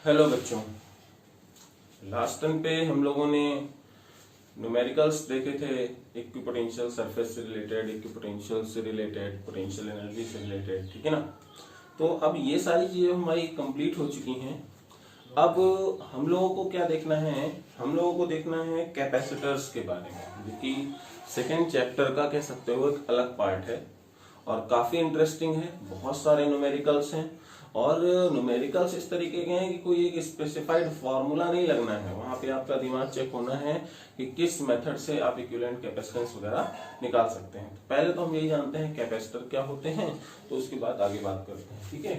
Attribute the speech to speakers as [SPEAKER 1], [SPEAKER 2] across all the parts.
[SPEAKER 1] Hello बच्चों, last term पे हम लोगों ने न्यूमेरिकल्स देखे थे। इक्विपोटेंशियल सरफेस से रिलेटेड, इक्विपोटेंशियल से रिलेटेड, पोटेंशियल एनर्जी से रिलेटेड, ठीक है ना। तो अब ये सारी चीजें हमारी कंप्लीट हो चुकी हैं। अब हम लोगों को क्या देखना है, हम लोगों को देखना है कैपेसिटर्स के बारे में, जो कि सेकेंड चैप्टर का कह सकते हो एक अलग पार्ट है और काफी इंटरेस्टिंग है। बहुत सारे न्यूमेरिकल्स हैं और न्यूमेरिकल्स इस तरीके के हैं कि कोई एक स्पेसिफाइड फॉर्मूला नहीं लगना है, वहां पे आपका दिमाग चेक होना है कि किस मेथड से आप इक्विवेलेंट कैपेसिटेंस वगैरह निकाल सकते हैं। तो पहले तो हम यही जानते हैं कैपेसिटर क्या होते हैं, तो उसके बाद आगे बात करते हैं, ठीक है।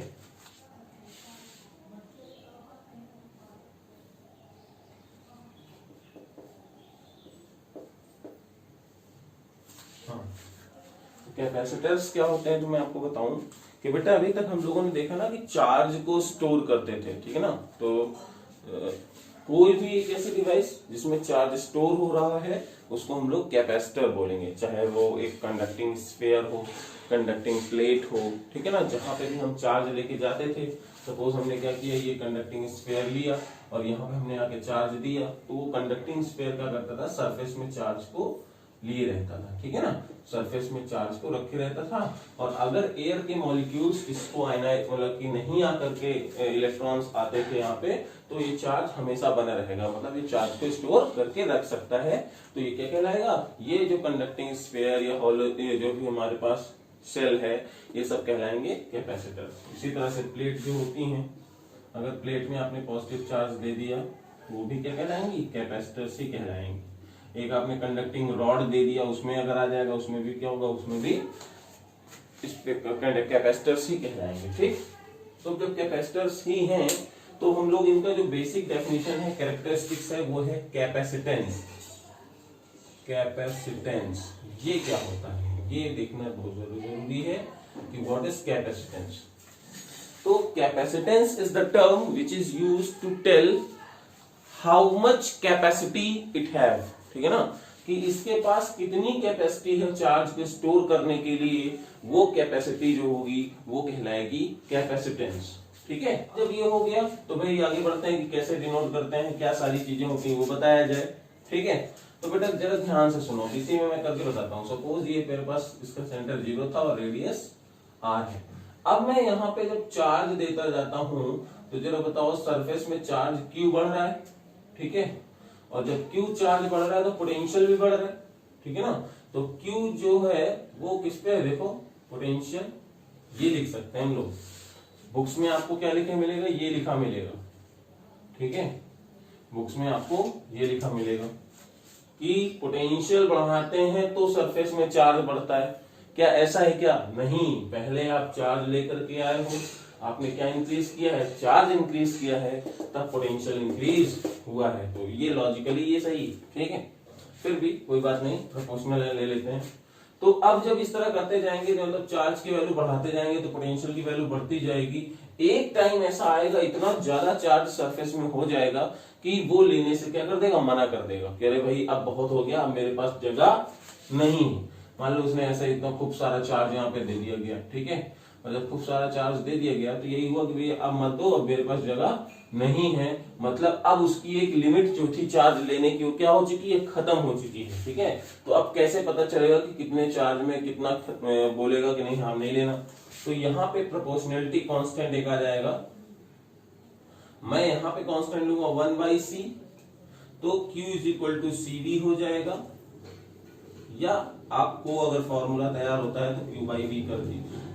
[SPEAKER 1] हाँ, तो कैपेसिटर्स क्या होते हैं तो मैं आपको बताऊं कि बेटा अभी तक हम लोगों ने देखा ना कि चार्ज को स्टोर करते थे, ठीक है ना। तो कोई भी एक ऐसी डिवाइस जिसमें चार्ज स्टोर हो रहा है उसको हम लोग कैपेसिटर बोलेंगे, चाहे वो एक कंडक्टिंग स्फीयर हो, कंडक्टिंग प्लेट हो, ठीक है ना। जहां पे भी हम चार्ज लेके जाते थे, सपोज हमने क्या किया, ये कंडक्टिंग स्फीयर लिया और यहाँ पे हमने आके चार्ज दिया, तो वो कंडक्टिंग स्फीयर क्या करता था, सरफेस में चार्ज को लिए रहता था, ठीक है ना। सरफेस में चार्ज को रखे रहता था और अगर एयर के मॉलिक्यूल्स इसको आयनाइज मतलब कि नहीं आकर के इलेक्ट्रॉन्स आते थे यहाँ पे, तो ये चार्ज हमेशा बना रहेगा, मतलब ये चार्ज को स्टोर करके रख सकता है। तो ये क्या कहलाएगा, ये जो कंडक्टिंग स्फीयर या हॉलो जो भी हमारे पास सेल है, ये सब कहलाएंगे कैपेसिटर। इसी तरह से प्लेट जो होती हैं, अगर प्लेट में आपने पॉजिटिव चार्ज दे दिया, वो भी क्या कहलाएंगी, कैपेसिटर्स ही कहलाएंगी। एक आपने कंडक्टिंग रॉड दे दिया, उसमें अगर आ जाएगा, उसमें भी क्या होगा, उसमें भी कैपेसिटर्स ही कहलाएंगे, ठीक। तो जब कैपेसिटर्स ही हैं तो हम लोग इनका जो बेसिक डेफिनेशन है, कैरेक्टरिस्टिक्स है, वो है कैपेसिटेंस। कैपेसिटेंस ये क्या होता है, ये देखना बहुत जरूरी है कि व्हाट इज कैपेसिटेंस। तो capacitance is the term which is used to tell how much capacity it have, ठीक है ना, कि इसके पास कितनी कैपेसिटी है चार्ज को स्टोर करने के लिए, वो कैपेसिटी जो होगी वो कहलाएगी कैपेसिटेंस, ठीक है। जब ये हो गया तो भाई आगे बढ़ते हैं कि कैसे डिनोट करते हैं, क्या सारी चीजें होती हैं वो बताया जाए, ठीक है। तो बेटा जरा ध्यान से सुनो, इसी में मैं करके बताता हूँ। सपोज ये मेरे पास इसका सेंटर 0 था और रेडियस r है। अब मैं यहाँ पे जब चार्ज देता जाता हूँ तो जरा बताओ, सरफेस में चार्ज Q बढ़ रहा है, ठीक है, और जब Q चार्ज बढ़ रहा है तो पोटेंशियल भी बढ़ रहा है, ठीक है ना। तो Q जो है वो किस पे है, देखो पोटेंशियल, ये लिख सकते हैं हम लोग। बुक्स में आपको क्या लिखे मिलेगा, ये लिखा मिलेगा, ठीक है। बुक्स में आपको ये लिखा मिलेगा कि पोटेंशियल बढ़ाते हैं तो सरफेस में चार्ज बढ़ता है। क्या ऐसा है क्या? नहीं, पहले आप चार्ज लेकर के आए हो, आपने क्या इंक्रीज किया है, चार्ज इंक्रीज किया है, तब पोटेंशियल इंक्रीज हुआ है। तो ये लॉजिकली ये सही, ठीक है। फिर भी कोई बात नहीं, प्रोपोर्शनल ले लेते हैं। तो अब जब इस तरह करते जाएंगे, मतलब चार्ज की वैल्यू बढ़ाते जाएंगे तो पोटेंशियल की वैल्यू बढ़ती जाएगी। एक टाइम ऐसा आएगा, इतना ज्यादा चार्ज सरफेस में हो जाएगा कि वो लेने से क्या कर देगा, मना कर देगा कि अरे भाई अब बहुत हो गया, अब मेरे पास जगह नहीं। मान लो उसने ऐसा इतना खूब सारा चार्ज यहाँ पे दे दिया गया, ठीक है, और जब खूब सारा चार्ज दे दिया गया तो यही हुआ कि भाई अब मत दो, अब मेरे पास जगह नहीं है। मतलब अब उसकी एक लिमिट जो थी चार्ज लेने की, वो क्या हो चुकी है, खत्म हो चुकी है, ठीक है। तो अब कैसे पता चलेगा कि कितने चार्ज में कितना बोलेगा कि नहीं हाँ नहीं लेना। तो यहाँ पे प्रोपोर्शनलिटी कांस्टेंट एक आ जाएगा, मैं यहाँ पे कांस्टेंट लूंगा 1/c, तो Q is equal to CD हो जाएगा, या आपको अगर फॉर्मूला तैयार होता है तो Q/V कर दीजिए।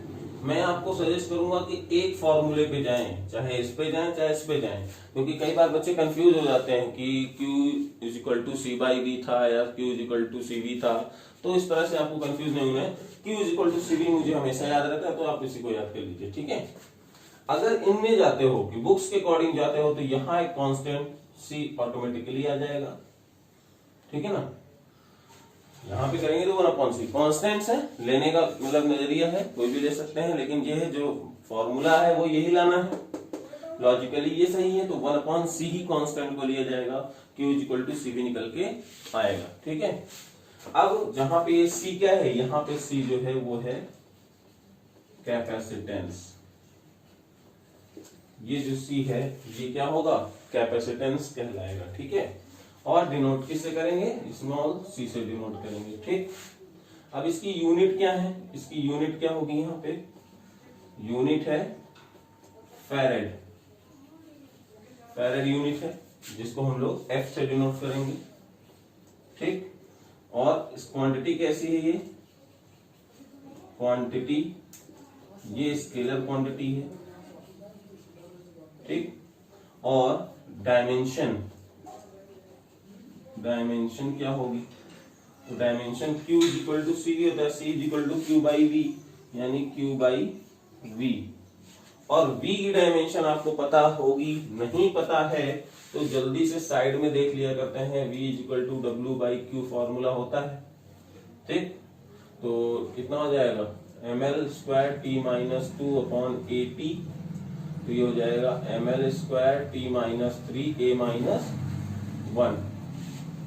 [SPEAKER 1] मैं आपको सजेस्ट करूंगा कि एक फॉर्मूले पे जाएं, चाहे इस पे जाएं चाहे इस पे जाएं, क्योंकि कई बार बच्चे कंफ्यूज हो जाते हैं कि Q is equal to C/V था या Q is equal to CV था। तो इस तरह से आपको कंफ्यूज नहीं होना है। Q is equal to CV मुझे हमेशा याद रहता है, तो आप इसी को याद कर लीजिए, ठीक है। अगर इनमें जाते हो कि बुक्स के अकॉर्डिंग जाते हो तो यहाँ एक कॉन्स्टेंट C ऑटोमेटिकली आ जाएगा, ठीक है ना। यहाँ पे करेंगे तो 1/c कॉन्स्टेंट्स है, लेने का मतलब नजरिया है, कोई भी ले सकते हैं, लेकिन ये है जो फॉर्मूला है वो यही लाना है, लॉजिकली ये सही है। तो 1/c ही कांस्टेंट को लिया जाएगा, Q is equal to CV निकल के आएगा, ठीक है। अब जहां पे ये C क्या है, यहाँ पे C जो है वो है कैपेसिटेंस। ये जो सी है ये क्या होगा, कैपेसिटेंस कहलाएगा। ठीक है, और डिनोट किससे करेंगे, स्मॉल सी से डिनोट करेंगे। ठीक, अब इसकी यूनिट क्या है, इसकी यूनिट क्या होगी, यहाँ पे यूनिट है फैरेड, फैरेड यूनिट है जिसको हम लोग एफ से डिनोट करेंगे। ठीक, और इस क्वांटिटी कैसी है, ये क्वांटिटी, ये स्केलर क्वांटिटी है। ठीक, और डायमेंशन, डायमेंशन क्या होगी, तो dimension Q is equal to C होता है, C is equal to Q by V, यानी Q बाई V। और V की डायमेंशन आपको पता होगी, नहीं पता है तो जल्दी से साइड में देख लिया करते हैं, V is equal to W by Q formula होता है। ठीक, तो कितना हो जाएगा, ml square T minus 2 upon A T, तो ये हो जाएगा ml square T minus 3 a minus 1।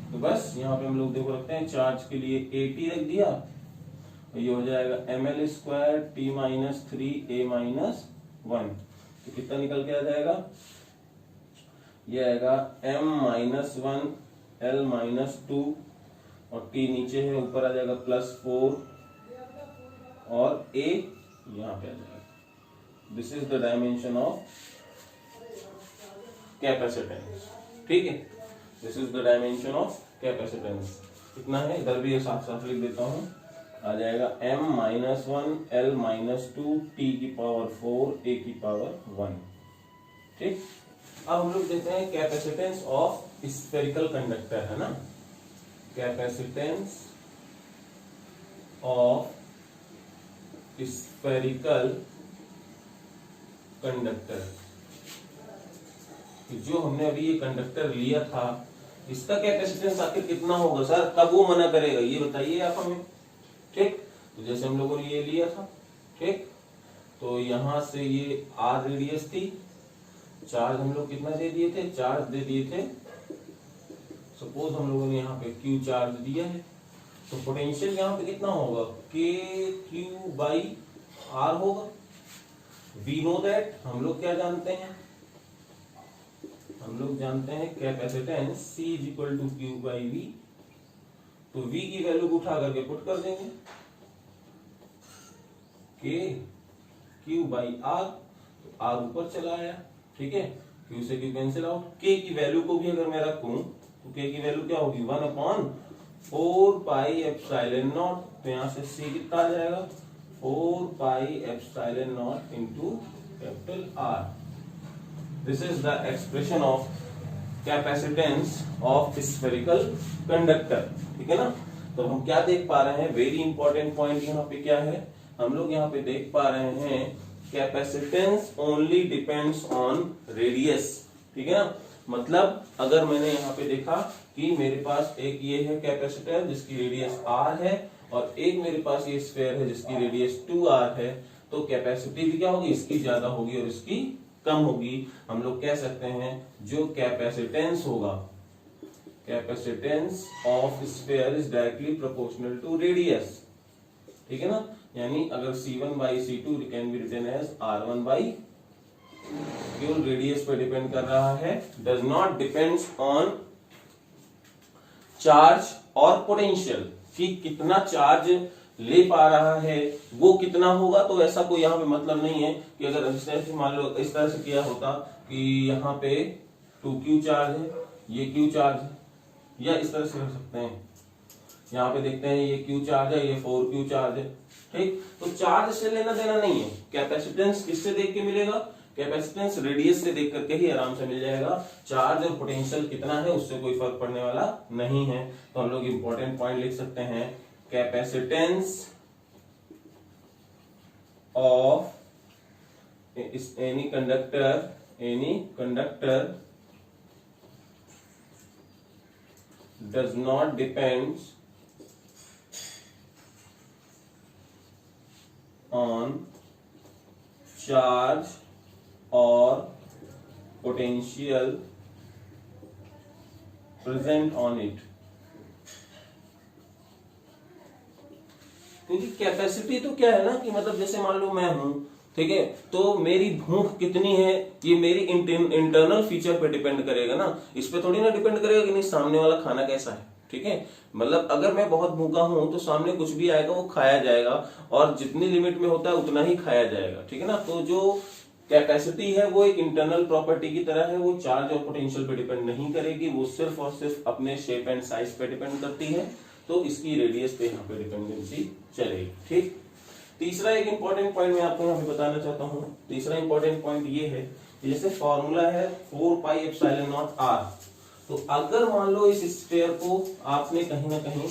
[SPEAKER 1] तो बस यहाँ पे हम लोग देखो रखते हैं, चार्ज के लिए AT रख दिया, तो ये हो जाएगा ml square T minus 3 a minus 1। तो कितना निकल के आ जाएगा, ये आएगा m माइनस 1 l माइनस 2 और t नीचे है, ऊपर आ जाएगा प्लस 4 और a यहाँ पे आ जाएगा। This is the dimension of capacitance. ठीक है, this is the dimension of capacitance. कितना है, इधर भी साफ साफ लिख देता हूं, आ जाएगा m minus 1 l minus 2 t की पावर 4 a की पावर 1। ठीक, अब हम लोग देखते हैं कैपेसिटेंस ऑफ स्फेरिकल कंडक्टर, है ना, कैपेसिटेंस ऑफ स्फेरिकल कंडक्टर। जो हमने अभी ये कंडक्टर लिया था, इसका कैपेसिटेंस आखिर कितना होगा सर, कब वो मना करेगा, ये बताइए आप हमें। ठीक, तो जैसे हम लोगों ने ये लिया था, ठीक, तो यहां से ये आर रेडियस थी, चार्ज हम लोग कितना दे दिए थे, चार्ज दे दिए थे, सपोज हम लोगों ने यहाँ पे क्यू चार्ज दिया है, तो पोटेंशियल यहाँ पे कितना होगा, के क्यू बाई आर होगा। वी नो दैट, हम लोग क्या जानते हैं, हम लोग जानते हैं capacitance C is equal to Q by V. तो V की वैल्यू को उठा करके पुट कर देंगे, के क्यू बाई आर, तो आर ऊपर चला आया। ठीक है, क्यू से क्यू कैंसिल आउट, के की वैल्यू को भी अगर मैं रखूं तो के की वैल्यू क्या होगी, 1 अपॉन 4 पाई एप्सिलॉन नॉट, तो यहां से C कितना आ जाएगा, 4 pi epsilon not into capital R। This is the expression of capacitance of spherical conductor. ठीक है ना, तो हम क्या देख पा रहे हैं, वेरी इंपॉर्टेंट पॉइंट यहाँ पे क्या है, हम लोग यहाँ पे देख पा रहे हैं capacitance only depends on radius. ठीक है ना, मतलब अगर मैंने यहाँ पे देखा कि मेरे पास एक ये है कैपेसिटर जिसकी रेडियस r है और एक मेरे पास ये स्फीयर है जिसकी रेडियस 2r है, तो कैपेसिटी भी क्या होगी, इसकी ज्यादा होगी और इसकी कम होगी। हम लोग कह सकते हैं जो कैपेसिटेंस होगा, capacitance of sphere is directly proportional to radius. ठीक है ना, यानी अगर C1 by C2 can be written as R1 by, केवल रेडियस पर डिपेंड कर रहा है, does not depends on charge और पोटेंशियल, कि कितना चार्ज ले पा रहा है वो कितना होगा। तो ऐसा कोई यहाँ पे मतलब नहीं है कि अगर इस तरह से मान लो इस तरह से किया होता कि यहाँ पे 2Q चार्ज है, ये Q चार्ज है, या इस तरह से रख सकते हैं, यहाँ पे देखते हैं ये Q चार्ज है, ये 4Q चार्ज है। ठीक, तो चार्ज से लेना देना नहीं है, कैपेसिटेंस किससे देख के मिलेगा, कैपेसिटेंस रेडियस से देख करके ही आराम से मिल जाएगा। चार्ज और पोटेंशियल कितना है उससे कोई फर्क पड़ने वाला नहीं है। तो हम लोग इंपॉर्टेंट पॉइंट लिख सकते हैं, capacitance of any conductor does not depends on charge और पोटेंशियल प्रेजेंट ऑन इट। क्योंकि कैपेसिटी तो क्या है ना, कि मतलब जैसे मान लो मैं हूं ठीक है। तो मेरी भूख कितनी है ये मेरी इंटरनल फीचर पे डिपेंड करेगा ना, इस पे थोड़ी ना डिपेंड करेगा कि नहीं सामने वाला खाना कैसा है। ठीक है, मतलब अगर मैं बहुत भूखा हूं तो सामने कुछ भी आएगा वो खाया जाएगा, और जितनी लिमिट में होता है उतना ही खाया जाएगा। ठीक है ना, तो जो कैपेसिटी है वो एक इंटरनल प्रॉपर्टी की तरह है, वो चार्ज और पोटेंशियल पे डिपेंड नहीं करेगी, वो सिर्फ और सिर्फ अपने शेप एंड साइज पे डिपेंड करती है। तो इसकी रेडियस पे यहाँ पे डिपेंडेंसी चलेगी। ठीक, तीसरा एक इंपॉर्टेंट पॉइंट मैं आपको यहाँ पे बताना चाहता हूँ। तीसरा इंपॉर्टेंट पॉइंट ये है, जैसे फॉर्मूला है 4 पाई एप्सिलॉन नॉट r, तो अगर मान लो इस स्फीयर को आपने कहीं ना कहीं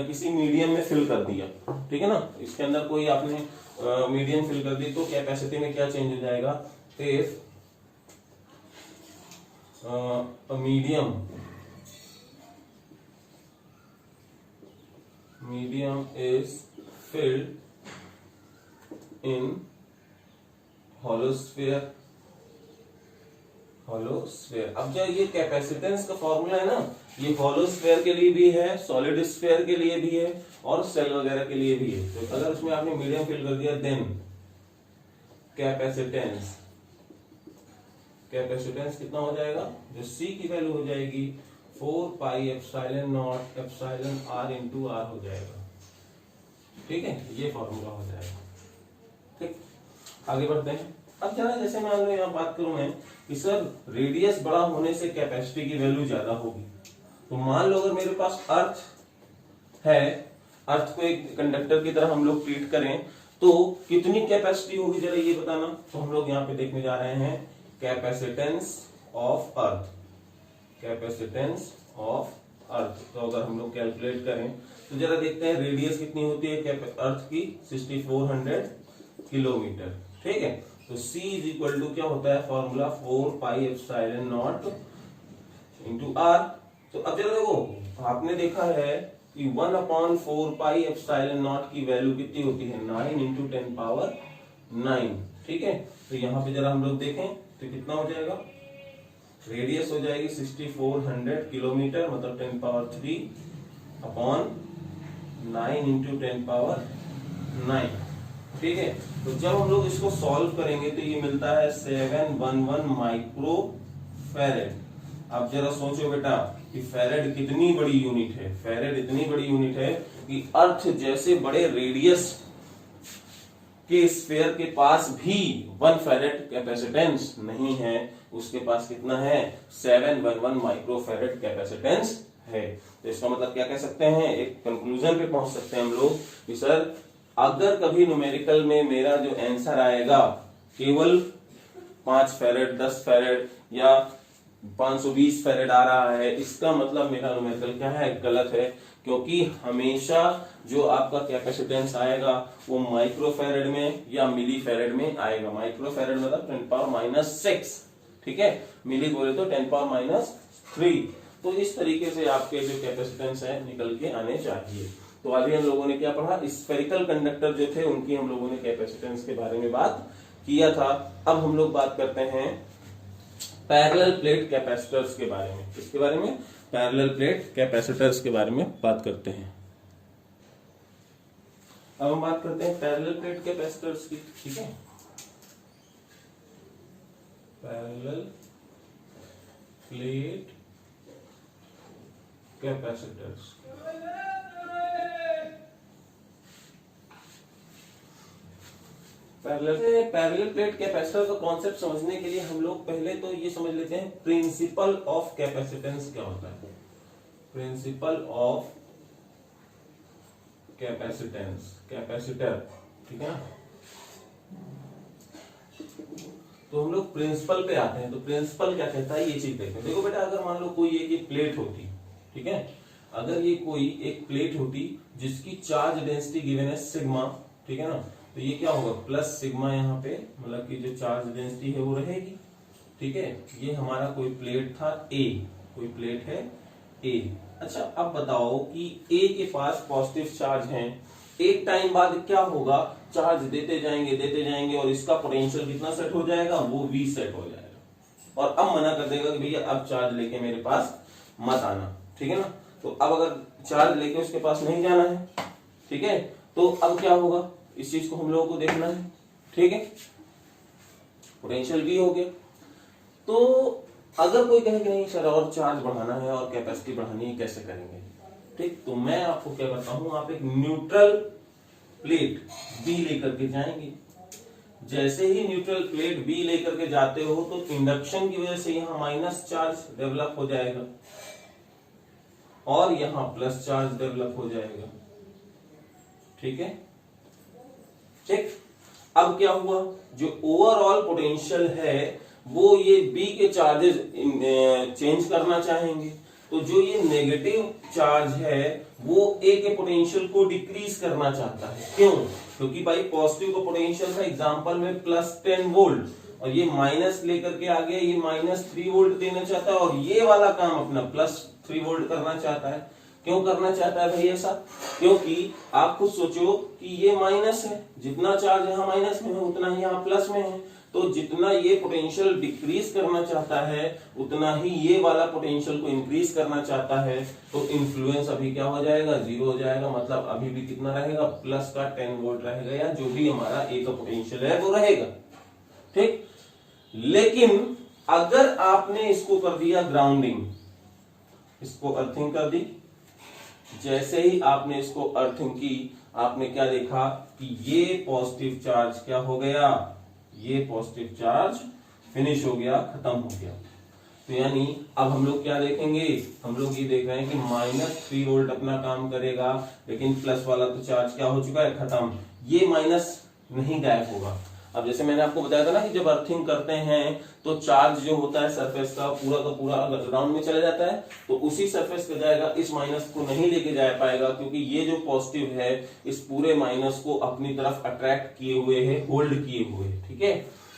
[SPEAKER 1] किसी मीडियम में फिल कर दिया, ठीक है ना, इसके अंदर कोई आपने मीडियम फिल कर दी, तो कैपेसिटी में क्या चेंज हो जाएगा, if medium is filled in hollow sphere। अब जो ये कैपेसिटेंस का फॉर्मूला है ना, ये hollow sphere के लिए भी है, सॉलिड स्फीयर के लिए भी है, और सेल वगैरह के लिए भी है। तो अगर उसमें आपने मीडियम फिल कर दिया, देन कैपेसिटेंस कितना हो जाएगा, जो C की वैल्यू हो जाएगी 4 pi epsilon not epsilon r into r हो जाएगा। ठीक है, ये फॉर्मूला हो जाएगा। ठीक, आगे बढ़ते हैं। अब जरा जैसे मान लो यहाँ बात करूं मैं कि सर रेडियस बड़ा होने से कैपेसिटी की वैल्यू ज्यादा होगी, तो मान लो अगर मेरे पास अर्थ है, अर्थ को एक कंडक्टर की तरह हम लोग ट्रीट करें, तो कितनी कैपेसिटी होगी जरा ये बताना। तो हम लोग यहाँ पे देखने जा रहे हैं कैपेसिटेंस ऑफ अर्थ, तो अगर हम लोग कैलकुलेट करें तो जरा देखते हैं रेडियस कितनी होती है अर्थ की, 6400 किलोमीटर। ठीक है, तो C इज इक्वल टू क्या होता है formula, 4 pi epsilon not into r। तो अब जरा देखो, आपने देखा है कि 1/4 पाई एप्सिलॉन नॉट की वैल्यू कितनी होती है, 9 इंटू 10 पावर 9। ठीक है, तो यहाँ पे जरा हम लोग देखें तो कितना हो जाएगा, रेडियस हो जाएगी 6400 किलोमीटर, मतलब 10 पावर 3 अपॉन 9 इंटू 10 पावर 9। ठीक है, तो जब हम लोग इसको सॉल्व करेंगे तो ये मिलता है 711 माइक्रो फेरेड। अब जरा सोचो बेटा कि फेरेड कितनी बड़ी यूनिट है, फेरेड इतनी बड़ी यूनिट है कि अर्थ जैसे बड़े रेडियस के स्फीयर के पास भी 1 फेरेड कैपेसिटेंस नहीं है, उसके पास कितना है, 711 माइक्रो फेरेड कैपेसिटेंस है। तो इसका मतलब क्या कह सकते हैं, एक कंक्लूजन पे पहुंच सकते हैं हम लोग कि सर अगर कभी न्यूमेरिकल में मेरा जो आंसर आएगा केवल 5 फेरेड, 10 फेरेड या 520 फेरेड आ रहा है, इसका मतलब मेरा न्यूमेरिकल क्या है, गलत है, क्योंकि हमेशा जो आपका कैपेसिटेंस आएगा वो माइक्रो फेरेड में या मिली फेरेड में आएगा। माइक्रो फेरेड मतलब 10 पावर -6, ठीक है, मिली बोले तो 10 पावर -3। तो इस तरीके से आपके जो कैपेसिटेंस है निकल के आने चाहिए। तो अभी हम लोगों ने क्या पढ़ा, स्फेरिकल कंडक्टर जो थे उनकी हम लोगों ने कैपेसिटेंस के बारे में बात किया था। अब हम लोग बात करते हैं पैरेलल प्लेट कैपेसिटर्स के बारे में। किसके बारे में, पैरेलल प्लेट कैपेसिटर्स के बारे में बात करते हैं। अब हम बात करते हैं पैरेलल प्लेट कैपेसिटर्स की। ठीक है, parallel plate capacitors. Parallel plate capacitor का कॉन्सेप्ट समझने के लिए हम लोग पहले तो ये समझ लेते हैं प्रिंसिपल ऑफ कैपेसिटेंस क्या होता है। प्रिंसिपल ऑफ कैपेसिटेंस, कैपेसिटर, ठीक है ना। तो हम लोग प्रिंसिपल पे आते हैं। तो प्रिंसिपल क्या कहता है ये चीज देखते हैं। देखो बेटा, अगर मान लो कोई एक प्लेट होती, ठीक है, अगर ये कोई एक प्लेट होती जिसकी चार्ज डेंसिटी गिवन है सिग्मा, ठीक है ना, तो ये क्या होगा, प्लस सिग्मा, यहाँ पे मतलब कि जो चार्ज डेंसिटी है वो रहेगी। ठीक है, ये हमारा कोई प्लेट था ए, कोई प्लेट है ए। अच्छा, अब बताओ कि ए के पास पॉजिटिव चार्ज है, एक टाइम बाद क्या होगा, चार्ज देते जाएंगे और इसका पोटेंशियल कितना सेट हो जाएगा, वो V सेट हो जाएगा, और अब मना कर देगा कि भैया अब चार्ज लेके मेरे पास मत आना। ठीक है ना, तो अब अगर चार्ज लेके उसके पास नहीं जाना है, ठीक है, तो अब क्या होगा, इस चीज को हम लोगों को देखना है। ठीक है, पोटेंशियल V हो गया। तो अगर कोई कहे कि नहीं सर और चार्ज बढ़ाना है और कैपेसिटी बढ़ानी है, कैसे करेंगे? ठीक, तो मैं आपको क्या करता हूं, आप एक न्यूट्रल प्लेट B लेकर के जाएंगे। जैसे ही न्यूट्रल प्लेट B लेकर के जाते हो तो इंडक्शन की वजह से यहां माइनस चार्ज डेवलप हो जाएगा और यहां प्लस चार्ज डेवलप हो जाएगा। ठीक है, ठीक। अब क्या हुआ, जो ओवरऑल पोटेंशियल है वो ये B के चार्जेस चेंज करना चाहेंगे, तो जो ये नेगेटिव चार्ज है वो A के पोटेंशियल को डिक्रीज करना चाहता है। क्यों? क्योंकि भाई पॉजिटिव का पोटेंशियल था एग्जांपल में प्लस 10 वोल्ट और ये माइनस लेकर के आ गया, ये माइनस 3 वोल्ट देना चाहता है और ये वाला काम अपना प्लस 3 वोल्ट करना चाहता है। क्यों करना चाहता है भाई ऐसा? क्योंकि आप खुद सोचो कि ये माइनस है, जितना चार्ज यहाँ माइनस में है उतना ही यहाँ प्लस में है, तो जितना ये पोटेंशियल डिक्रीज करना चाहता है उतना ही ये वाला पोटेंशियल को इंक्रीज करना चाहता है। तो इन्फ्लुएंस अभी क्या हो जाएगा, जीरो हो जाएगा। मतलब अभी भी कितना रहेगा, प्लस का 10 वोल्ट रहेगा, या जो भी हमारा ए का पोटेंशियल है वो रहेगा। ठीक, लेकिन अगर आपने इसको कर दिया ग्राउंडिंग, इसको अर्थिंग कर दी, जैसे ही आपने इसको अर्थिंग की आपने क्या देखा कि ये पॉजिटिव चार्ज क्या हो गया, ये पॉजिटिव चार्ज फिनिश हो गया, खत्म हो गया। तो यानी अब हम लोग क्या देखेंगे, हम लोग ये देख रहे हैं कि माइनस 3 वोल्ट अपना काम करेगा, लेकिन प्लस वाला तो चार्ज क्या हो चुका है, खत्म। ये माइनस नहीं गायब होगा। अब जैसे मैंने आपको बताया था ना कि जब अर्थिंग करते हैं तो चार्ज जो होता है सरफेस का पूरा अगर ग्राउंड में चला जाता है तो उसी सरफेस पे जाएगा, इस माइनस को नहीं लेके जा पाएगा, क्योंकि ये जो पॉजिटिव है इस पूरे माइनस को अपनी तरफ अट्रैक्ट किए हुए है, होल्ड किए हुए है। ठीक है,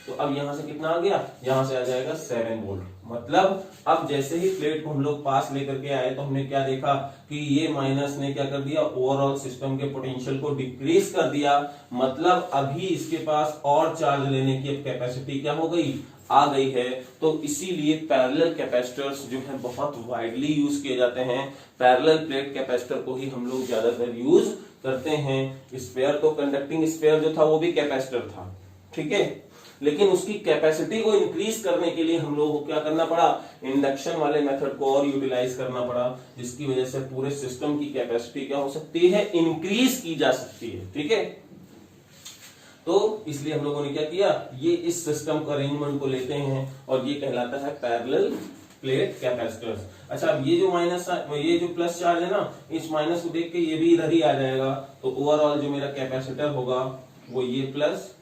[SPEAKER 1] तो अब यहां से कितना आ गया, यहां से आ जाएगा 7 वोल्ट। मतलब अब जैसे ही प्लेट को हम लोग पास लेकर के आए तो हमने क्या देखा कि ये माइनस ने क्या कर दिया, ओवरऑल सिस्टम के पोटेंशियल को डिक्रीज कर दिया। मतलब अभी इसके पास और चार्ज लेने की कैपेसिटी क्या हो गई, आ गई है। तो इसीलिए पैरेलल कैपेसिटर्स जो है बहुत वाइडली यूज किए जाते हैं। पैरेलल प्लेट कैपेसिटर को ही हम लोग ज्यादातर यूज करते हैं। स्फेयर तो कंडक्टिंग स्फेयर जो था वो भी कैपेसिटर था, ठीक है, लेकिन उसकी कैपेसिटी को इंक्रीज करने के लिए हम लोगों को क्या करना पड़ा, इंडक्शन वाले मेथड को और यूटिलाइज करना पड़ा, जिसकी वजह से पूरे सिस्टम की कैपेसिटी क्या हो सकती है, इंक्रीज की जा सकती है। ठीक है, तो इसलिए हम लोगों ने क्या किया, ये इस सिस्टम का अरेंजमेंट को लेते हैं और ये कहलाता है पैरेलल प्लेट कैपेसिटर्स। अच्छा, अब ये जो माइनस, ये जो प्लस चार्ज है ना, इस माइनस को देख के ये भी इधर ही आ जाएगा, तो ओवरऑल जो मेरा कैपेसिटर होगा वो ये प्लस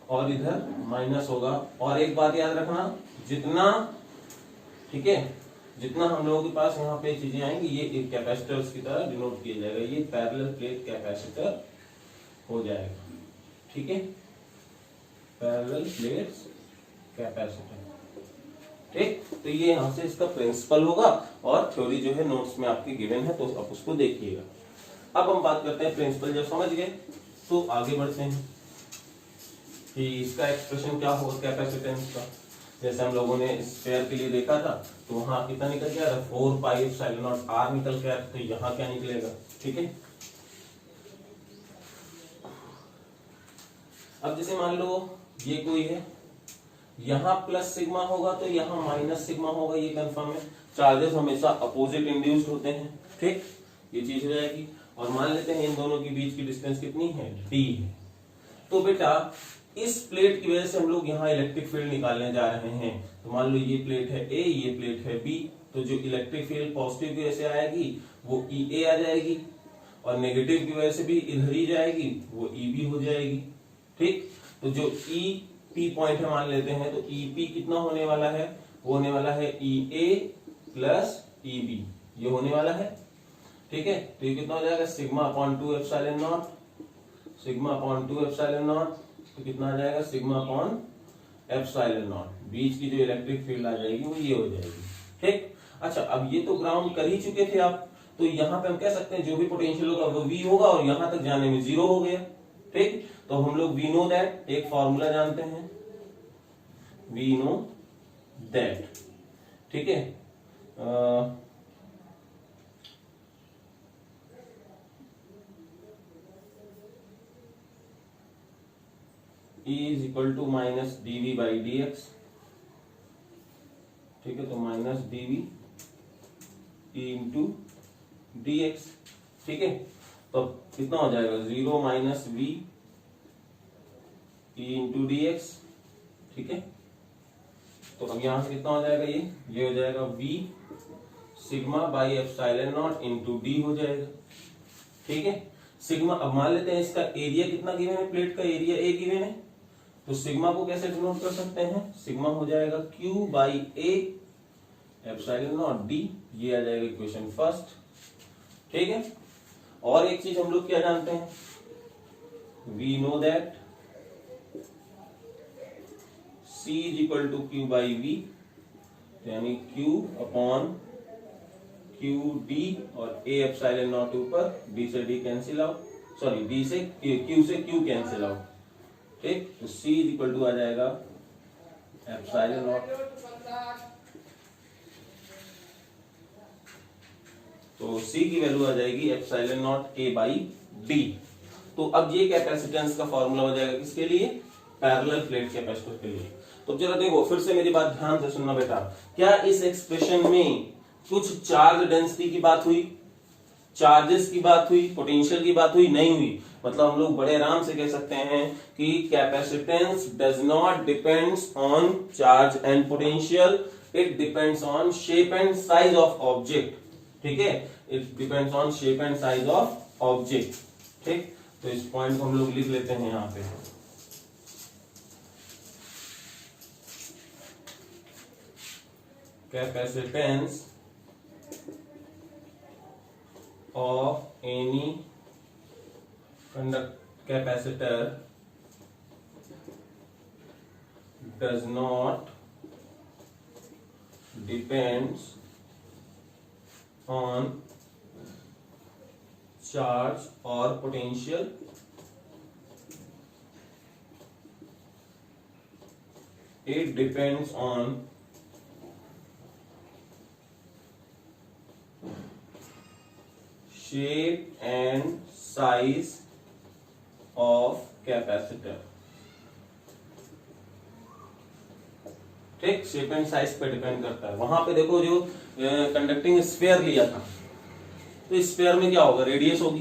[SPEAKER 1] और इधर माइनस होगा। और एक बात याद रखना, जितना, ठीक है, जितना हम लोगों के पास यहाँ पे चीजें आएंगी ये एक कैपेसिटर्स की तरह डिनोट किया जाएगा, ये पैरेलल प्लेट कैपेसिटर हो जाएगा। ठीक है, पैरेलल प्लेट कैपेसिटर। ठीक, तो ये यहां से इसका प्रिंसिपल होगा और थ्योरी जो है नोट्स में आपकी गिवन है, तो आप उसको देखिएगा। अब हम बात करते हैं प्रिंसिपल, जब समझ गए तो आगे बढ़ते हैं कि इसका एक्सप्रेशन क्या होगा कैपेसिटेंस का। जैसे हम लोगों ने स्फेयर के लिए देखा था, तो वहां कितना निकल गया, 4 पाई एप्सिलॉन नॉट आर निकल गया, तो यहाँ क्या निकलेगा। ठीक है, अब जैसे मान लो ये कोई है, यहाँ प्लस सिग्मा होगा तो यहाँ माइनस सिग्मा होगा, ये कंफर्म है। चार्जेस हमेशा अपोजिट इंड्यूस्ड होते हैं। ठीक, ये चीज हो जाएगी। और मान लेते हैं इन दोनों के बीच की डिस्टेंस कितनी है, डी है। तो बेटा इस प्लेट की वजह से हम लोग यहाँ इलेक्ट्रिक फील्ड निकालने जा रहे हैं। तो मान लो ये प्लेट है ए, ये प्लेट है बी, तो जो इलेक्ट्रिक फील्ड पॉजिटिव की वजह से आएगी वो ई ए आ जाएगी, और नेगेटिव की वजह से भी इधर ही जाएगी, वो ई बी हो जाएगी। ठीक, तो जो ई पी पॉइंट है मान लेते हैं, तो ई पी कितना होने वाला है, वो होने वाला है ई ए प्लस ई बी, ये होने वाला है। ठीक है, तो ये कितना हो जाएगा, sigma upon 2 epsilon not, sigma upon 2 epsilon naught, तो कितना आ जाएगा, सिग्मा अपॉन एप्सिलॉन नॉट। बीच की जो इलेक्ट्रिक फील्ड आ जाएगी वो ये हो जाएगी। ठीक, अच्छा, अब ये तो ग्राउंड कर ही चुके थे आप, तो यहाँ पे हम कह सकते हैं जो भी पोटेंशियल होगा वो V होगा, और यहां तक जाने में 0 हो गया। ठीक, तो हम लोग वी नो दैट, एक फॉर्मूला जानते हैं, वी नो दैट। ठीक है, E is equal to minus dv by dx, ठीक है, तो minus dv e into dx, ठीक है, तो कितना हो जाएगा 0 minus v e into dx, ठीक है, तो अब यहां से कितना हो जाएगा, ये हो जाएगा v sigma by epsilon not into D हो जाएगा, ठीक है। सिग्मा, अब मान लेते हैं इसका एरिया कितना गिवन है, प्लेट का एरिया ए गिवन है, तो सिग्मा को कैसे डिनोट कर सकते हैं, सिग्मा हो जाएगा Q by A epsilon not D, ये आ जाएगा इक्वेशन फर्स्ट, ठीक है। और एक चीज हम लोग क्या जानते हैं, we know that C is equal to Q by V, यानी Q अपॉन Q D और A एप्सिलॉन नॉट ऊपर, D से D cancel out, sorry D से Q से Q कैंसिल आउट, ठीक, तो C इज इक्वल टू आ जाएगा एप्सिलॉन नॉट, तो C की वैल्यू आ जाएगी epsilon naught A by D। तो अब ये कैपेसिटेंस का फॉर्मूला हो जाएगा किसके लिए, पैरेलल प्लेट कैपेसिटर के लिए। तो जरा देखो फिर से मेरी बात ध्यान से सुनना बेटा, क्या इस एक्सप्रेशन में कुछ चार्ज डेंसिटी की बात हुई, चार्जेस की बात हुई, पोटेंशियल की बात हुई, नहीं हुई। मतलब हम लोग बड़े आराम से कह सकते हैं कि capacitance does not depends on charge and potential, it depends on shape and size of object, ठीक है, it depends on shape and size of object, ठीक। तो इस पॉइंट को हम लोग लिख लेते हैं यहां पे, capacitance of any capacitor does not depends on charge or potential, it depends on shape and size of capacitor, ठीक, शेप एंड साइज पे डिपेंड करता है। वहां पे देखो जो कंडक्टिंग स्फीयर लिया था, तो स्फीयर में क्या होगा, रेडियस होगी,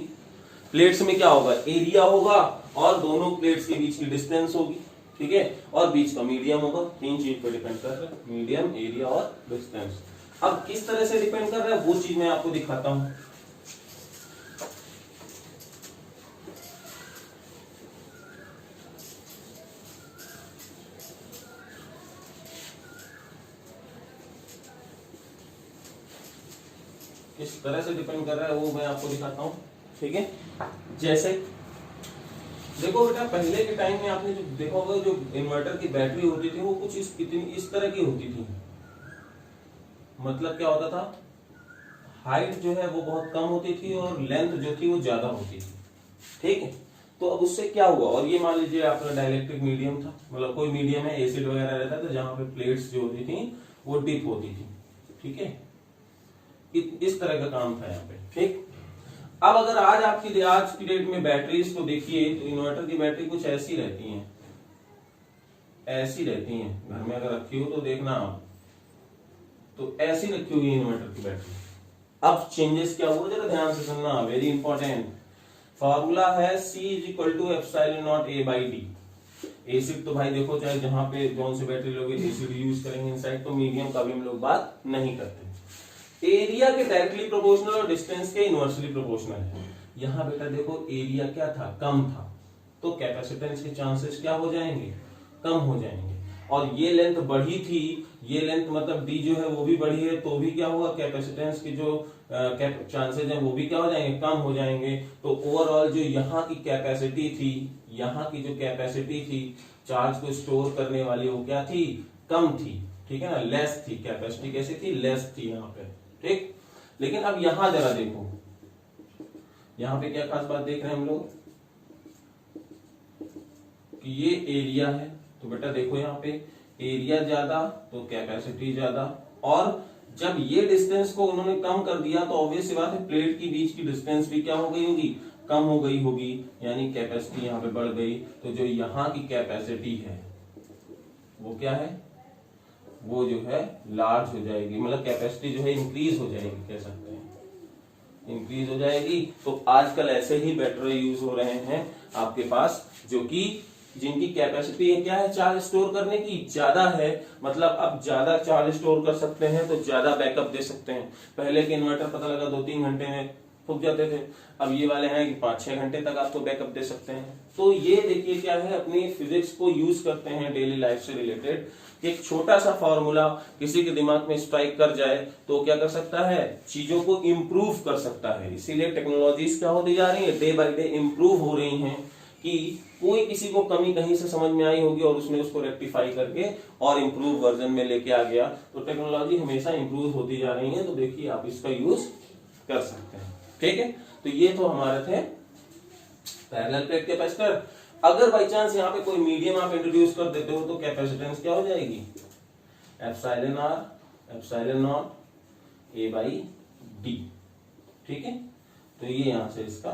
[SPEAKER 1] प्लेट्स में क्या होगा, एरिया होगा, और दोनों प्लेट्स के बीच की डिस्टेंस होगी, ठीक है, और बीच का मीडियम होगा, तीन चीज पे डिपेंड कर रहा है, मीडियम, एरिया और डिस्टेंस। अब किस तरह से डिपेंड कर रहा है वो चीज मैं आपको दिखाता हूं। किस तरह से डिपेंड कर रहा है वो मैं आपको दिखाता हूं, ठीक है। जैसे देखो बेटा, पहले के टाइम में आपने जो देखा होगा, जो इन्वर्टर की बैटरी होती थी वो कुछ इस तरह की होती थी। मतलब क्या होता था, हाइट जो है वो बहुत कम होती थी और लेंथ जो थी वो ज्यादा होती थी, ठीक है। तो अब उससे क्या हुआ, और ये मान लीजिए आपका डाइलेक्ट्रिक मीडियम था, मतलब कोई मीडियम है, एसिड वगैरह रहता था, जहां पे प्लेट्स जो होती थी वो डिप होती थी, ठीक है, इस तरह का काम था यहाँ पे, ठीक। अब अगर आज की डेट में बैटरीज को देखिए, तो इन्वर्टर की बैटरी कुछ ऐसी रहती हैं, ऐसी रहती हैं, घर में अगर रखी हो तो देखना आप, तो ऐसी रखी हुई है इन्वर्टर की बैटरी। अब चेंजेस क्या हुआ, जरा ध्यान से सुनना, वेरी इंपॉर्टेंट फॉर्मूला है, C is equal to epsilon naught A by D. Acid तो भाई देखो, चाहे जहां पे कौन सी बैटरी लोगे एसिड यूज करेंगे इनसाइड, तो मीडियम का भी हम लोग बात नहीं करते। एरिया के डायरेक्टली प्रोपोर्शनल और डिस्टेंस के इनवर्सली प्रोपोर्शनल है। यहाँ बेटा देखो, एरिया क्या था, कम था, तो कैपेसिटेंस के चांसेस क्या हो जाएंगे, कम हो जाएंगे। और ये लेंथ बढ़ी थी, ये लेंथ मतलब डी जो है वो भी बढ़ी है, तो भी क्या हुआ, कैपेसिटेंस की जो चांसेस हैं वो भी क्या हो जाएंगे, कम हो जाएंगे। तो ओवरऑल जो यहाँ की कैपेसिटी थी, यहाँ की जो कैपेसिटी थी चार्ज को स्टोर करने वाली, वो क्या थी, कम थी, ठीक है ना, लेस थी, कैपेसिटी कैसी थी, लेस थी यहाँ पे, ठीक। लेकिन अब यहां जरा देखो, यहां पे क्या खास बात देख रहे हैं हम लोग, कि ये एरिया है, तो बेटा देखो यहाँ पे एरिया ज्यादा तो कैपेसिटी ज्यादा, और जब ये डिस्टेंस को उन्होंने कम कर दिया तो ऑब्वियस सी बात है प्लेट के बीच की डिस्टेंस भी क्या हो गई होगी, कम हो गई होगी, यानी कैपेसिटी यहाँ पे बढ़ गई, तो जो यहाँ की कैपेसिटी है वो क्या है, वो जो है लार्ज हो जाएगी, मतलब कैपेसिटी जो है इंक्रीज हो जाएगी, कह सकते हैं इंक्रीज हो जाएगी। तो आजकल ऐसे ही बैटरी यूज हो रहे हैं आपके पास, जो कि जिनकी कैपेसिटी क्या है चार्ज स्टोर करने की ज्यादा है, मतलब अब ज्यादा चार्ज स्टोर कर सकते हैं तो ज्यादा बैकअप दे सकते हैं। पहले के इन्वर्टर पता लगा 2-3 घंटे में फूक जाते थे, अब ये वाले हैं कि 5-6 घंटे तक आपको बैकअप दे सकते हैं। तो ये देखिए क्या है, अपनी फिजिक्स को यूज करते हैं डेली लाइफ से रिलेटेड। एक छोटा सा फॉर्मूला किसी के दिमाग में स्ट्राइक कर जाए तो क्या कर सकता है, चीजों को इम्प्रूव कर सकता है। इसीलिए टेक्नोलॉजीज क्या होती जा रही है, डे बाय डे इम्प्रूव हो रही हैं, कि कोई किसी को कमी कहीं से समझ में आई होगी और उसने उसको रेक्टिफाई करके और इम्प्रूव वर्जन में लेके आ गया। तो टेक्नोलॉजी हमेशा इम्प्रूव होती जा रही है, तो देखिए आप इसका यूज कर सकते हैं। ठीक है, तो ये तो हमारे थे पैरेलल प्लेट कैपेसिटर। अगर बाई चांस यहाँ पे कोई मीडियम आप इंट्रोड्यूस कर देते हो तो कैपेसिटेंस क्या हो जाएगी, epsilon R epsilon naught A by D. ठीक है, तो ये यहां से इसका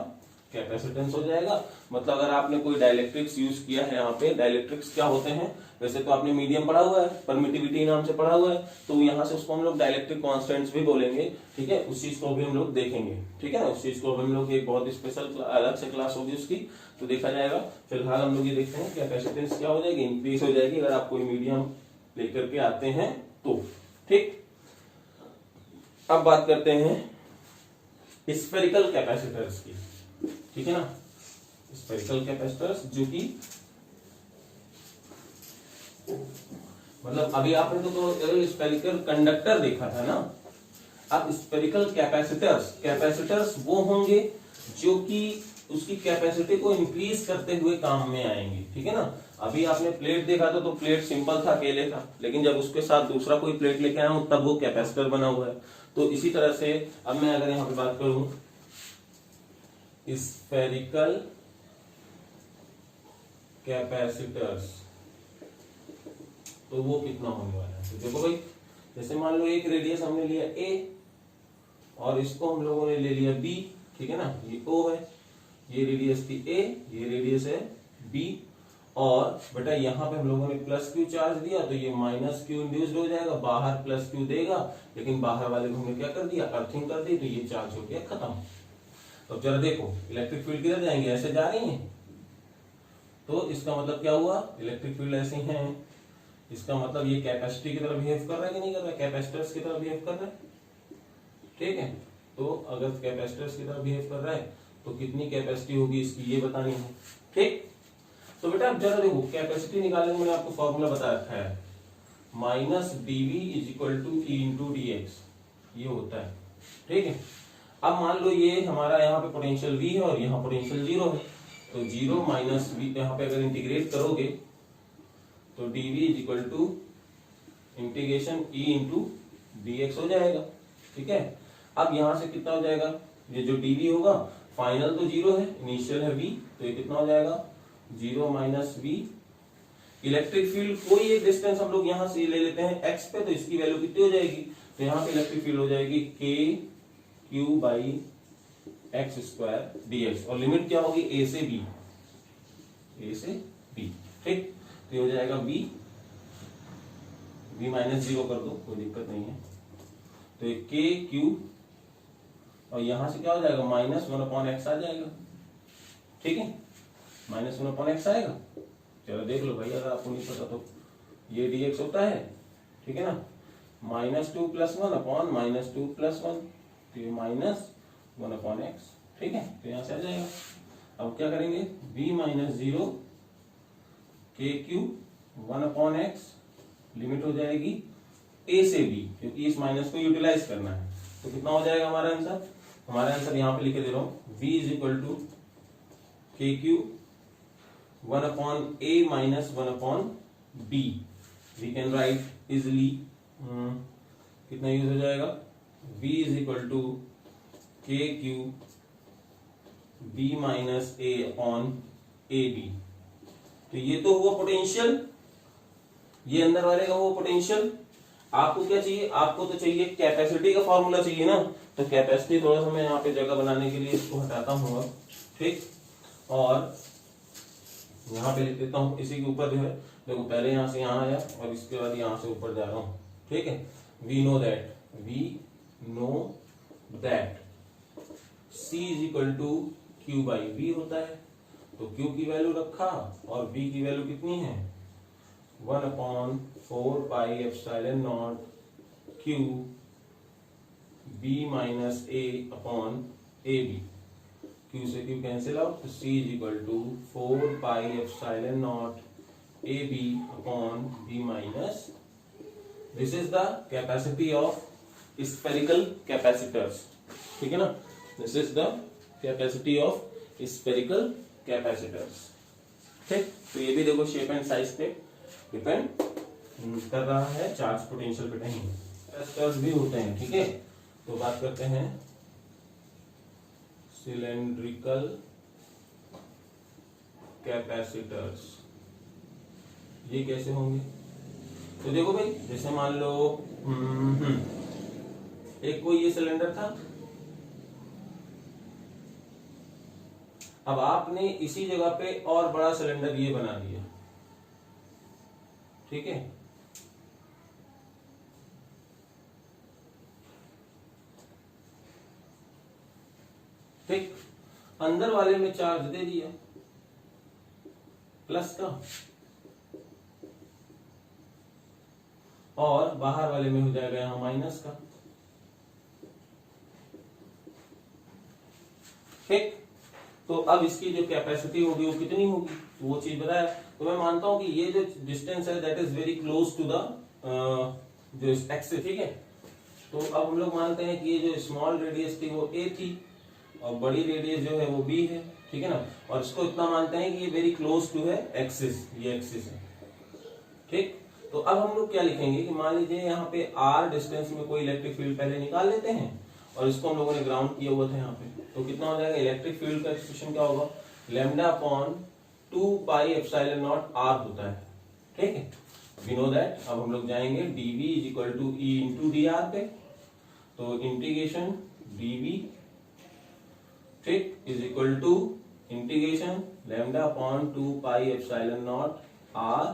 [SPEAKER 1] कैपेसिटेंस हो जाएगा। मतलब अगर आपने कोई डाइलेक्ट्रिक्स यूज किया है, यहाँ पे डाइलेक्ट्रिक्स क्या होते हैं, वैसे तो आपने मीडियम पढ़ा हुआ है, परमिटिविटी नाम से पढ़ा हुआ है, तो यहाँ से उसको हम लोग डाइलेक्ट्रिक कांस्टेंट्स भी बोलेंगे। ठीक है, उस चीज को भी हम लोग देखेंगे। ठीक है ना, उस चीज को हम लोग एक बहुत स्पेशल अलग से क्लास होगी उसकी, तो देखा जाएगा। फिलहाल हम लोग ये देखते हैं कैपेसिटेंस क्या हो जाएगी, इंक्रीज हो जाएगी अगर आप कोई मीडियम लेकर के आते हैं तो। ठीक, अब बात करते हैं स्फेरिकल कैपेसिटर्स की। ठीक है ना, स्फेरिकल कैपेसिटर्स जो कि मतलब अभी आपने तो स्फेरिकल कंडक्टर देखा था ना, अब स्फेरिकल कैपेसिटर्स वो होंगे जो कि उसकी कैपेसिटी को इंक्रीज करते हुए काम में आएंगे। ठीक है ना, अभी आपने प्लेट देखा था तो प्लेट सिंपल था, अकेले था, लेकिन जब उसके साथ दूसरा कोई प्लेट लेके आया हूं तब वो कैपेसिटर बना हुआ है। तो इसी तरह से अब मैं अगर यहां पे बात करूं स्फेरिकल कैपेसिटर्स, तो वो कितना होने वाला है, तो देखो भाई, जैसे मान लो एक रेडियस हमने लिया a और इसको हम लोगों ने ले लिया b। ठीक है ना, ये o है, ये रेडियस थी a, ये रेडियस है b, और बेटा यहाँ पे हम लोगों ने प्लस क्यू चार्ज दिया तो ये माइनस क्यू इंड्यूस्ड हो जाएगा, बाहर प्लस क्यू देगा, लेकिन बाहर वाले को हमने क्या कर दिया, अर्थिंग कर दी, तो ये चार्ज हो गया खत्म। तो जरा देखो इलेक्ट्रिक फील्ड किधर जाएंगे, ऐसे जा रही है, तो इसका मतलब क्या हुआ, इलेक्ट्रिक फील्ड ऐसे हैं, इसका मतलब ये कैपेसिटी की तरह बिहेव कर रहा है कि नहीं कर रहा है, कैपेसिटर्स की तरह बिहेव कर रहा है। ठीक है, तो अगर कैपेसिटर्स की तरह बिहेव कर रहा है तो कितनी कैपेसिटी होगी इसकी ये बतानी है। ठीक, तो बेटा अब जरा देखो कैपेसिटी निकालने में मैंने आपको फॉर्मूला बता रखा है, minus dv is equal to E into D X, ये होता है। ठीक है, अब मान लो ये हमारा यहाँ पे पोटेंशियल V है और यहाँ पोटेंशियल 0 है, तो 0 माइनस V यहाँ पे अगर इंटीग्रेट करोगे तो dV is equal to integration E into dx हो जाएगा। ठीक है, अब यहाँ से कितना हो जाएगा, ये जो dV होगा फाइनल तो 0 है, इनिशियल है V, तो ये कितना हो जाएगा 0 माइनस V। इलेक्ट्रिक फील्ड कोई एक डिस्टेंस हम लोग यहाँ से ले लेते हैं x पे, तो इसकी वैल्यू कितनी हो जाएगी, तो यहाँ पे इलेक्ट्रिक फील्ड हो जाएगी k q by x square dx, और लिमिट क्या होगी a से b, a से b। ठीक, तो ये हो जाएगा v माइनस 0 कर दो, कोई दिक्कत नहीं है, तो ये k q और यहां से क्या हो जाएगा माइनस 1/x आ जाएगा। ठीक है, माइनस 1/x आएगा, चलो देख लो भाई, अगर आपको नहीं पता तो ये dx होता है। ठीक है ना, -2 + 1 अपॉन -2 + 1, तो ये -1/x। ठीक है, तो यहां से आ जाएगा। अब क्या करेंगे, v minus 0 kq 1/x, limit हो जाएगी a से b, क्योंकि इस माइनस को यूटिलाइज करना है, तो कितना हो जाएगा हमारा आंसर, हमारा आंसर यहाँ पे लिखे दे रहा हूं, v is equal to kq 1/a minus 1/b। We can write easily, कितना यूज हो जाएगा, v is equal to kq b minus a upon A B. तो ये तो हुआ पोटेंशियल, ये अंदर वाले का हुआ पोटेंशियल। आपको क्या चाहिए, आपको तो चाहिए कैपेसिटी का फॉर्मूला चाहिए ना, तो कैपेसिटी थोड़ा सा मैं यहाँ पे जगह बनाने के लिए इसको हटाता हूँ। ठीक, और यहां पे लिख देता हूं, इसी के ऊपर जो है देखो पहले यहां से यहां आया और इसके बाद यहां से ऊपर जा रहा हूं, ठीक है। We know that C is equal to Q by V होता है, तो Q की वैल्यू रखा और V की वैल्यू कितनी है 1/4 pi epsilon naught Q B minus A upon AB। Q से Q कैंसिल आउट, तो C is equal to 4 pi epsilon naught AB upon B minus, this is the capacity of spherical capacitors, ठीक है ना। This is the capacity of spherical capacitors, ठीक। तो ये भी देखो शेप एंड साइज पे डिपेंड कर रहा है, चार्ज पोटेंशियल पे नहीं। कैपेसिटर्स भी होते हैं, ठीक है। तो बात करते हैं सिलेंड्रिकल कैपेसिटर्स, ये कैसे होंगे। तो देखो भाई, जैसे मान लो एक कोई ये सिलेंडर था, अब आपने इसी जगह पे और बड़ा सिलेंडर ये बना दिया, ठीक है। ठीक, अंदर वाले में चार्ज दे दिया प्लस का, और बाहर वाले में हो जाएगा यहां माइनस का, ठीक। तो अब इसकी जो कैपेसिटी होगी वो कितनी होगी, तो वो चीज बताया। तो मैं मानता हूं कि ये जो डिस्टेंस है that is very close to the जो एक्सिस, ठीक है। तो अब हम लोग मानते हैं कि ये जो स्मॉल रेडियस थी वो A थी और बड़ी रेडियस जो है वो B है, ठीक है ना। और इसको इतना मानते हैं कि ये वेरी क्लोज टू है एक्सिस, ये एक्सिस है, ठीक। तो अब हम लोग क्या लिखेंगे कि मान लीजिए यहाँ पे R डिस्टेंस में कोई इलेक्ट्रिक फील्ड पहले निकाल लेते हैं और इसको हम लोगों ने ग्राउंड किया हुआ था यहाँ पे, तो कितना हो जाएगा इलेक्ट्रिक फील्ड का एक्सप्रेशन क्या होगा, lambda upon 2 pi epsilon naught R होता है, ठीक है। We know that. अब हम लोग जाएंगे dV is equal to E into dr पे, तो इंटीग्रेशन dV, ठीक, is equal to integration lambda upon 2 pi epsilon naught R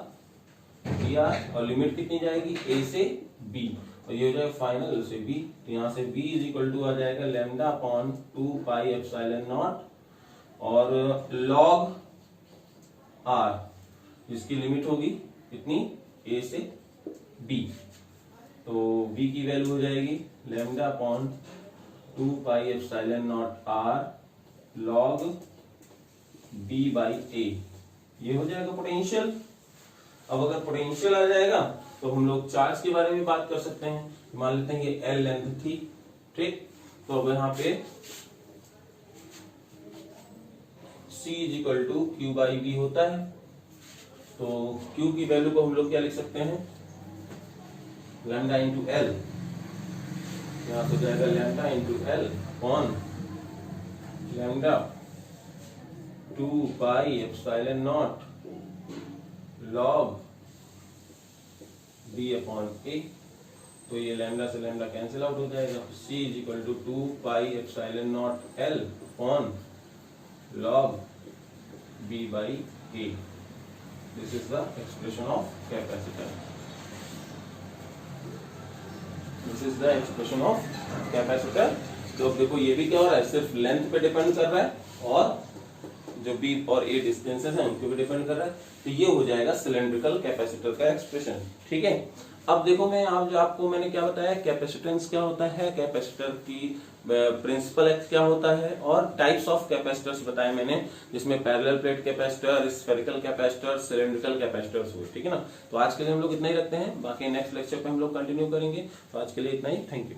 [SPEAKER 1] dr, और लिमिट कितनी जाएगी A से B, और ये हो जाएगा फाइनल से B, तो यहां से B इज इक्वल टू आ जाएगा lambda upon 2 pi epsilon not और log R, जिसकी लिमिट होगी कितनी A से B, तो B की वैल्यू हो जाएगी lambda upon 2 pi epsilon naught R log B by A, ये हो जाएगा पोटेंशियल। अब अगर पोटेंशियल आ जाएगा तो हम लोग चार्ज के बारे में बात कर सकते हैं। मान लेते हैं ये L लेंथ थी, ठीक। तो अब यहाँ पे C is equal to Q by B होता है, तो Q की वैल्यू को हम लोग क्या लिख सकते हैं, लैम्डा इंटू L, यहाँ तो जाएगा lambda into L upon lambda 2 pi epsilon not log B upon A, तो ये लैम्डा से लैम्डा कैंसिल आउट हो जाएगा। C is equal to 2 pi epsilon naught L upon log B by A, this is the expression of capacitor, this is the expression of capacitor. तो देखो ये भी क्या हो रहा है, सिर्फ लेंथ पे डिपेंड कर रहा है और जो B और A डिस्टेंसेस हैं उनके भी डिपेंड कर रहा है। तो ये हो जाएगा सिलेंड्रिकल कैपेसिटर का एक्सप्रेशन, ठीक है। अब देखो मैं आपको मैंने क्या बताया, कैपेसिटेंस क्या होता है, कैपेसिटर की प्रिंसिपल एक्ट क्या होता है, और टाइप्स ऑफ कैपेसिटर्स बताए मैंने, जिसमें parallel plate capacitor, spherical capacitor, cylindrical capacitors हुए, ठीक है ना। तो आज के लिए हम लोग इतना ही रखते हैं, बाकी नेक्स्ट लेक्चर पे हम लोग कंटिन्यू करेंगे। तो आज के लिए इतना ही, थैंक यू।